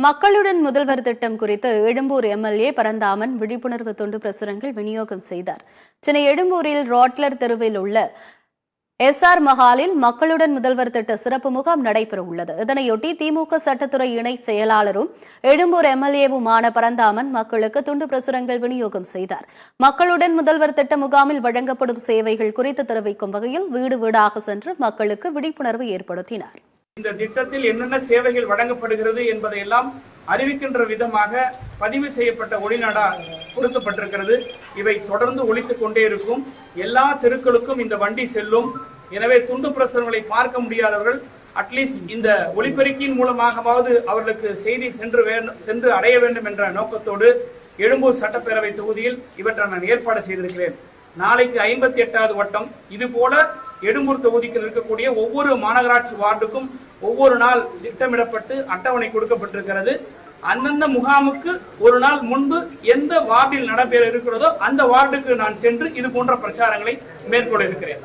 மக்களுடன் முதல்வர் திட்டம் குறித்து எழும்பூர் எம்எல்ஏ பரந்தாமன் விழிப்புணர்வு துண்டு பிரசுரங்கள் விநியோகம் செய்தார். சென்னை எழும்பூரில் ராட்லர் தெருவில் உள்ள எஸ்ஆர் மஹாலில் மக்களுடன் முதல்வர் திட்ட சிறப்பு முகாம் நடைபெறவுள்ளது. இதனையொட்டி திமுக சட்டத்துறை இணை செயலாளரும் எழும்பூர் எம்எல்ஏவுமான பரந்தாமன் மக்களுக்கு துண்டு பிரசுரங்கள் விநியோகம் செய்தார். மக்களுடன் முதல்வர் திட்ட முகாமில் வழங்கப்படும் சேவைகள் குறித்து தெரிவிக்கும் வகையில் வீடு வீடாக சென்று மக்களுக்கு விழிப்புணர்வு ஏற்படுத்தினார். இந்த திட்டத்தில் என்னென்ன சேவைகள் வழங்கப்படுகிறது என்பதையெல்லாம் அறிவிக்கின்ற விதமாக பதிவு செய்யப்பட்ட ஒளிநாடா கொடுக்கப்பட்டிருக்கிறது. இவை தொடர்ந்து ஒலித்துக் கொண்டே இருக்கும். எல்லா தெருக்களுக்கும் இந்த வண்டி செல்லும். எனவே துண்டு பிரசுரங்களை பார்க்க முடியாதவர்கள் அட்லீஸ்ட் இந்த ஒலிபெருக்கியின் மூலமாகவாவது அவர்களுக்கு செய்தி சென்று அடைய வேண்டும் என்ற நோக்கத்தோடு எழும்பூர் சட்டப்பேரவை தொகுதியில் இவற்றை நான் ஏற்பாடு செய்திருக்கிறேன். நாளைக்கு 58வது வட்டம் இதுபோல எழும்பூர் தொகுதிக்கு இருக்கக்கூடிய ஒவ்வொரு மாநகராட்சி வார்டுக்கும் ஒவ்வொரு நாள் திட்டமிடப்பட்டு அட்டவணை கொடுக்கப்பட்டிருக்கிறது. அந்தந்த முகாமுக்கு ஒரு நாள் முன்பு எந்த வார்டில் நடைபெற இருக்கிறதோ அந்த வார்டுக்கு நான் சென்று இது போன்ற பிரச்சாரங்களை மேற்கொள்ள இருக்கிறேன்.